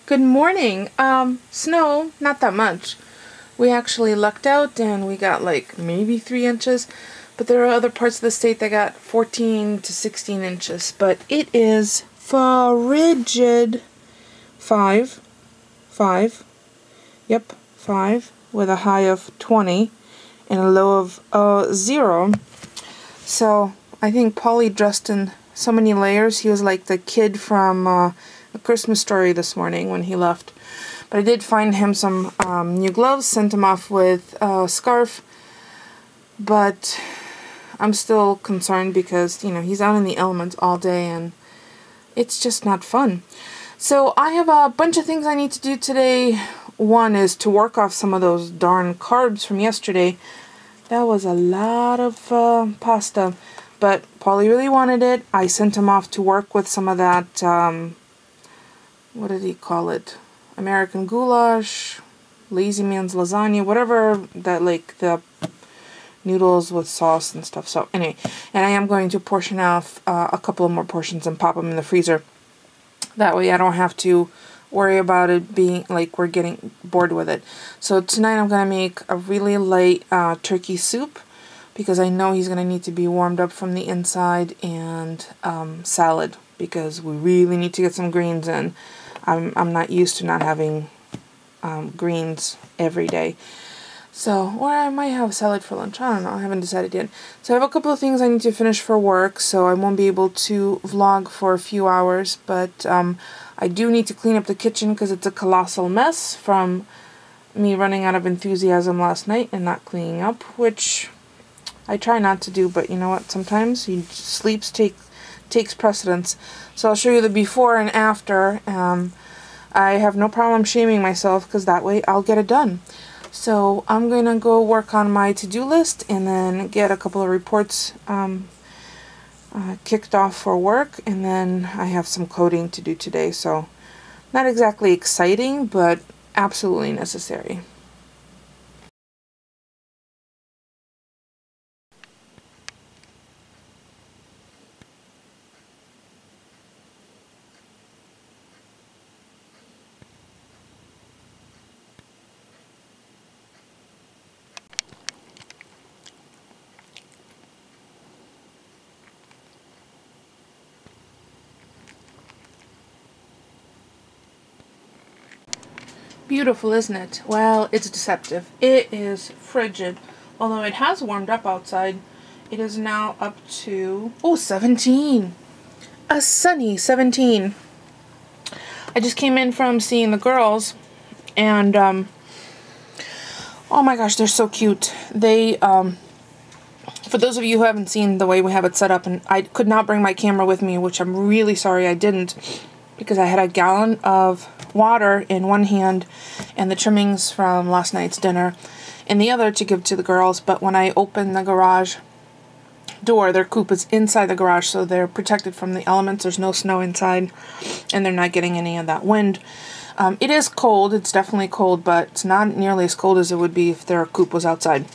Good morning. Snow, not that much. We actually lucked out and we got like maybe 3 inches, but there are other parts of the state that got 14 to 16 inches. But it is frigid. 5, yep, 5, with a high of 20 and a low of 0. So I think Polly dressed in so many layers. He was like the kid from A Christmas Story this morning when he left. But I did find him some new gloves, sent him off with a scarf. But I'm still concerned because, you know, he's out in the elements all day and it's just not fun. So I have a bunch of things I need to do today. One is to work off some of those darn carbs from yesterday. That was a lot of pasta. But Paulie really wanted it. I sent him off to work with some of that, what did he call it? American goulash, lazy man's lasagna, whatever that, like, the noodles with sauce and stuff. So anyway, and I am going to portion off a couple of more portions and pop them in the freezer. That way I don't have to worry about it being like we're getting bored with it. So tonight I'm going to make a really light turkey soup because I know he's going to need to be warmed up from the inside, and salad because we really need to get some greens in. I'm not used to not having greens every day. So, or I might have salad for lunch. I don't know. I haven't decided yet. So I have a couple of things I need to finish for work, so I won't be able to vlog for a few hours. But I do need to clean up the kitchen because it's a colossal mess from me running out of enthusiasm last night and not cleaning up, which I try not to do. But you know what? Sometimes sleeps takes precedence. So I'll show you the before and after. I have no problem shaming myself because that way I'll get it done. So I'm going to go work on my to-do list and then get a couple of reports kicked off for work, and then I have some coding to do today. So not exactly exciting, but absolutely necessary. Beautiful, isn't it? Well, it's deceptive. It is frigid. Although it has warmed up outside, it is now up to, 17. A sunny 17. I just came in from seeing the girls, and oh my gosh, they're so cute. They, for those of you who haven't seen the way we have it set up, and I could not bring my camera with me, which I'm really sorry I didn't, because I had a gallon of water in one hand and the trimmings from last night's dinner in the other to give to the girls. But when I open the garage door, their coop is inside the garage, so they're protected from the elements. There's no snow inside and they're not getting any of that wind. It is cold. It's definitely cold, but it's not nearly as cold as it would be if their coop was outside.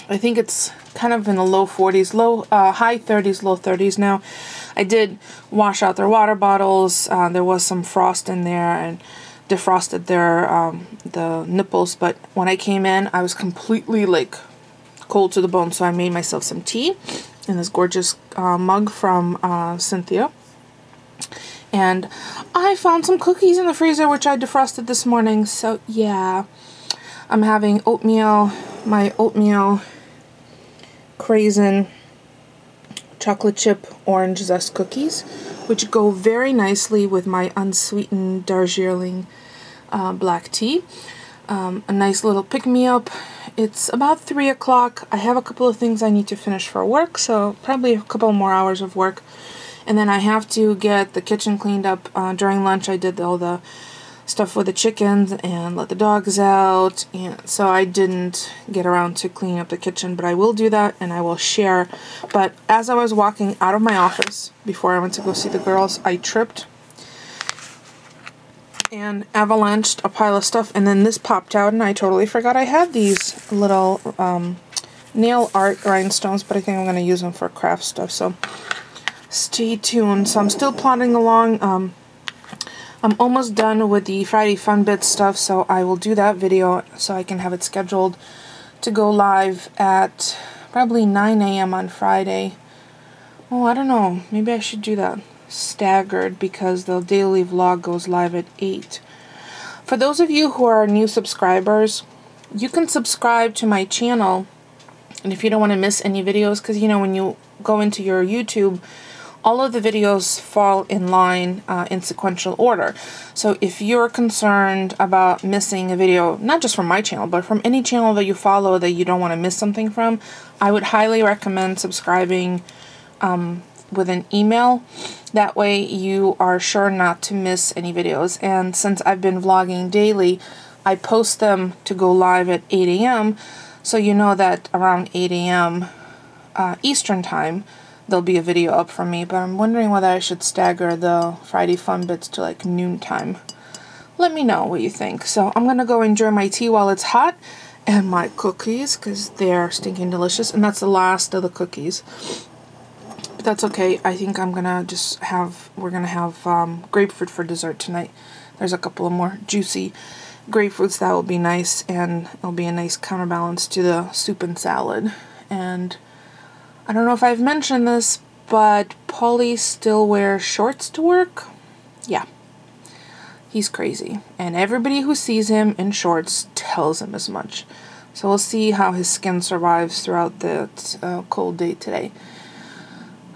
I think it's kind of in the low 40s, high 30s, low 30s now. I did wash out their water bottles. There was some frost in there and defrosted their the nipples. But when I came in, I was completely like cold to the bone. So I made myself some tea in this gorgeous mug from Cynthia. And I found some cookies in the freezer, which I defrosted this morning. So yeah, I'm having oatmeal, my oatmeal Craisin chocolate chip orange zest cookies, which go very nicely with my unsweetened Darjeeling black tea. A nice little pick-me-up. It's about 3 o'clock. I have a couple of things I need to finish for work, so probably a couple more hours of work. And then I have to get the kitchen cleaned up. During lunch I did all the stuff with the chickens and let the dogs out, and so I didn't get around to cleaning up the kitchen, but I will do that and I will share. But as I was walking out of my office before I went to go see the girls, I tripped and avalanched a pile of stuff, and then this popped out and I totally forgot I had these little nail art rhinestones, but I think I'm going to use them for craft stuff, so stay tuned. So I'm still plodding along. I'm almost done with the Friday Fun Bits stuff, so I will do that video so I can have it scheduled to go live at probably 9 a.m. on Friday. Oh, I don't know. Maybe I should do that staggered because the daily vlog goes live at 8. For those of you who are new subscribers, you can subscribe to my channel, and if you don't want to miss any videos, because you know when you go into your YouTube, all of the videos fall in line in sequential order. So if you're concerned about missing a video, not just from my channel, but from any channel that you follow that you don't want to miss something from, I would highly recommend subscribing with an email. That way you are sure not to miss any videos. And since I've been vlogging daily, I post them to go live at 8 a.m. So you know that around 8 a.m. Eastern time, there'll be a video up from me, but I'm wondering whether I should stagger the Friday Fun Bits to like noontime. Let me know what you think. So I'm gonna go enjoy my tea while it's hot, and my cookies, because they're stinking delicious, and that's the last of the cookies. But that's okay. I think I'm gonna just have, we're gonna have grapefruit for dessert tonight. There's a couple of more juicy grapefruits that will be nice, and it'll be a nice counterbalance to the soup and salad. And I don't know if I've mentioned this, but Paulie still wears shorts to work. Yeah, he's crazy. And everybody who sees him in shorts tells him as much. So we'll see how his skin survives throughout the cold day today.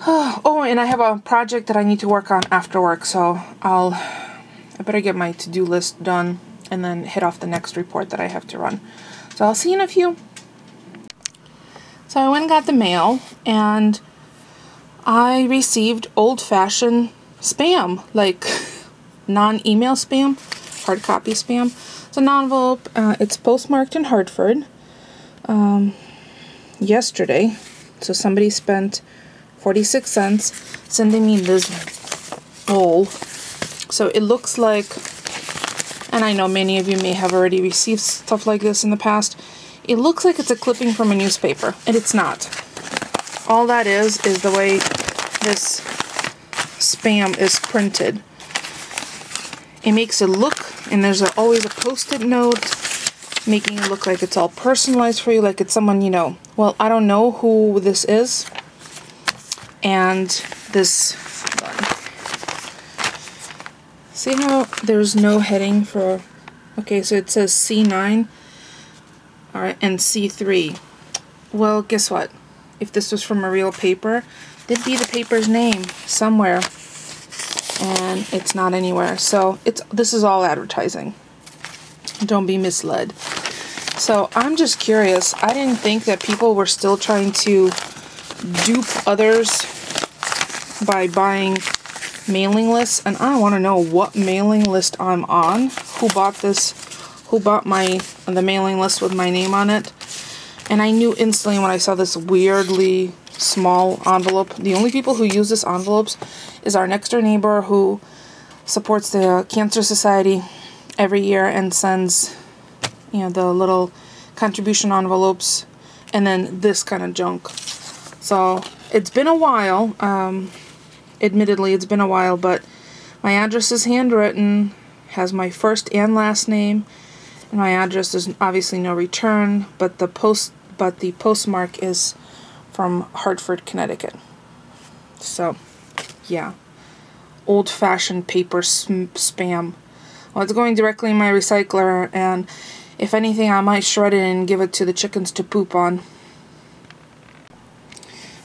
Oh, and I have a project that I need to work on after work, so I better get my to-do list done and then hit off the next report that I have to run. So I'll see you in a few. So I went and got the mail, and I received old-fashioned spam, like non-email spam, hard copy spam. It's an envelope. It's postmarked in Hartford yesterday. So somebody spent 46 cents sending me this bowl. So it looks like, and I know many of you may have already received stuff like this in the past, it looks like it's a clipping from a newspaper, and it's not. All that is the way this spam is printed. It makes it look, and there's always a post-it note, making it look like it's all personalized for you, like it's someone you know. Well, I don't know who this is, and this, hold on. See how there's no heading for, okay, so it says C9. Alright, and C3. Well, guess what? If this was from a real paper, there'd be the paper's name somewhere. And it's not anywhere. So this is all advertising. Don't be misled. So I'm just curious. I didn't think that people were still trying to dupe others by buying mailing lists. And I want to know what mailing list I'm on. Who bought this? Who bought the mailing list with my name on it. And I knew instantly when I saw this weirdly small envelope. The only people who use this envelopes is our next door neighbor who supports the Cancer Society every year and sends, you know, the little contribution envelopes, and then this kind of junk. So it's been a while. Admittedly, it's been a while, but my address is handwritten, has my first and last name. And my address is obviously no return, but the postmark is from Hartford, Connecticut. So, yeah, old-fashioned paper spam. Well, it's going directly in my recycler, and if anything, I might shred it and give it to the chickens to poop on.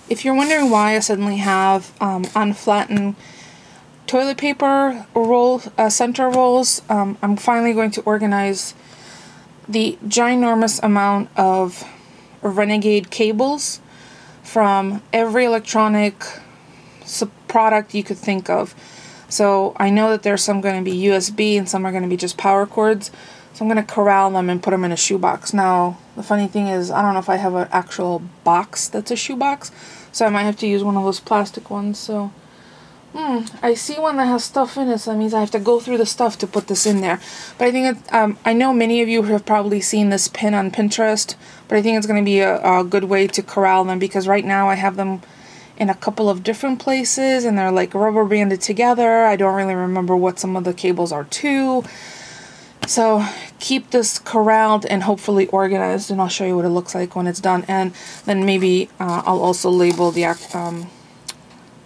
If you're wondering why I suddenly have unflattened toilet paper roll center rolls, I'm finally going to organize the ginormous amount of Renegade cables from every electronic product you could think of. So I know that there's some going to be USB and some are going to be just power cords. So I'm going to corral them and put them in a shoebox. Now, the funny thing is, I don't know if I have an actual box that's a shoebox, so I might have to use one of those plastic ones. So I see one that has stuff in it, so that means I have to go through the stuff to put this in there. But I think I know many of you have probably seen this pin on Pinterest, but I think it's going to be a good way to corral them, because right now I have them in a couple of different places, and they're like rubber banded together. I don't really remember what some of the cables are too. So keep this corralled and hopefully organized, and I'll show you what it looks like when it's done. And then maybe I'll also label the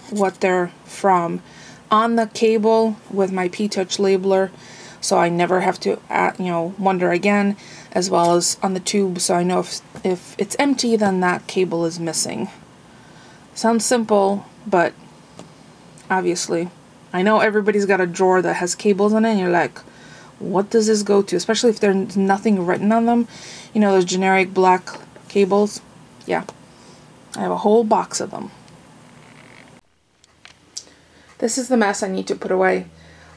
what they're from on the cable with my P-Touch labeler, so I never have to wonder again, as well as on the tube, so I know if it's empty, then that cable is missing. Sounds simple, but obviously I know everybody's got a drawer that has cables in it, and you're like, what does this go to? Especially if there's nothing written on them. You know, those generic black cables. Yeah, I have a whole box of them. This is the mess I need to put away.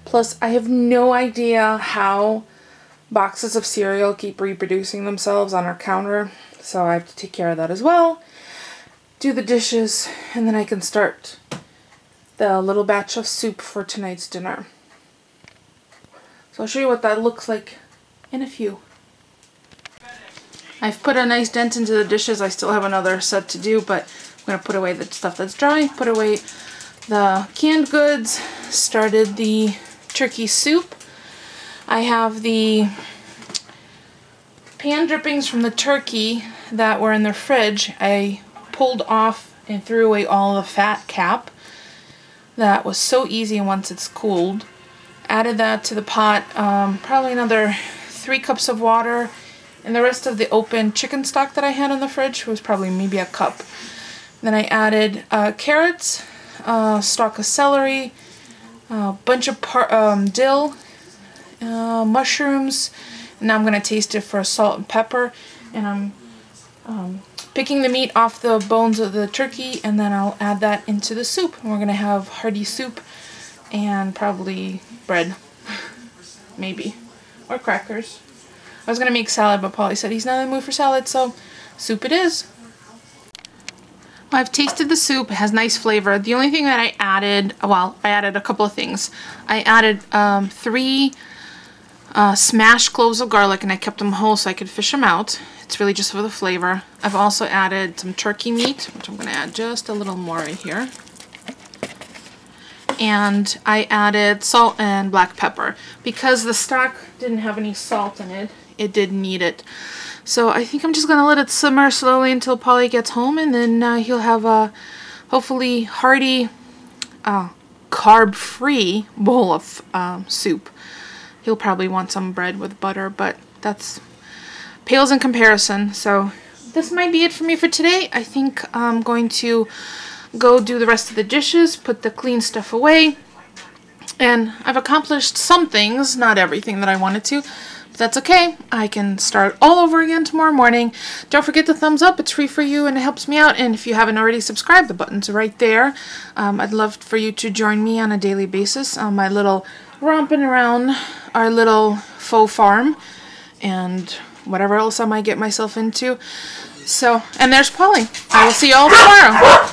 Plus, I have no idea how boxes of cereal keep reproducing themselves on our counter, so I have to take care of that as well. Do the dishes, and then I can start the little batch of soup for tonight's dinner. So I'll show you what that looks like in a few. I've put a nice dent into the dishes. I still have another set to do, but I'm going to put away the stuff that's dry, put away the canned goods, started the turkey soup. I have the pan drippings from the turkey that were in the fridge. I pulled off and threw away all the fat cap. That was so easy once it's cooled. Added that to the pot, probably another 3 cups of water, and the rest of the open chicken stock that I had in the fridge was probably maybe a cup. Then I added carrots, stalk of celery, a bunch of dill, mushrooms, and now I'm going to taste it for salt and pepper, and I'm picking the meat off the bones of the turkey, and then I'll add that into the soup, and we're going to have hearty soup and probably bread, maybe, or crackers. I was going to make salad, but Polly said he's not in the mood for salad, so soup it is. Well, I've tasted the soup. It has nice flavor. The only thing that I added, well, I added a couple of things. I added 3 smashed cloves of garlic, and I kept them whole so I could fish them out. It's really just for the flavor. I've also added some turkey meat, which I'm going to add just a little more right here. And I added salt and black pepper. Because the stock didn't have any salt in it, it did need it. So I think I'm just going to let it simmer slowly until Polly gets home, and then he'll have a hopefully hearty, carb-free bowl of soup. He'll probably want some bread with butter, but that's pales in comparison. So this might be it for me for today. I think I'm going to go do the rest of the dishes, put the clean stuff away, and I've accomplished some things, not everything that I wanted to, but that's okay. I can start all over again tomorrow morning. Don't forget the thumbs up. It's free for you and it helps me out, and if you haven't already subscribed, the button's right there. I'd love for you to join me on a daily basis on my little romping around our little faux farm and whatever else I might get myself into. So, and there's Polly. I will see you all tomorrow.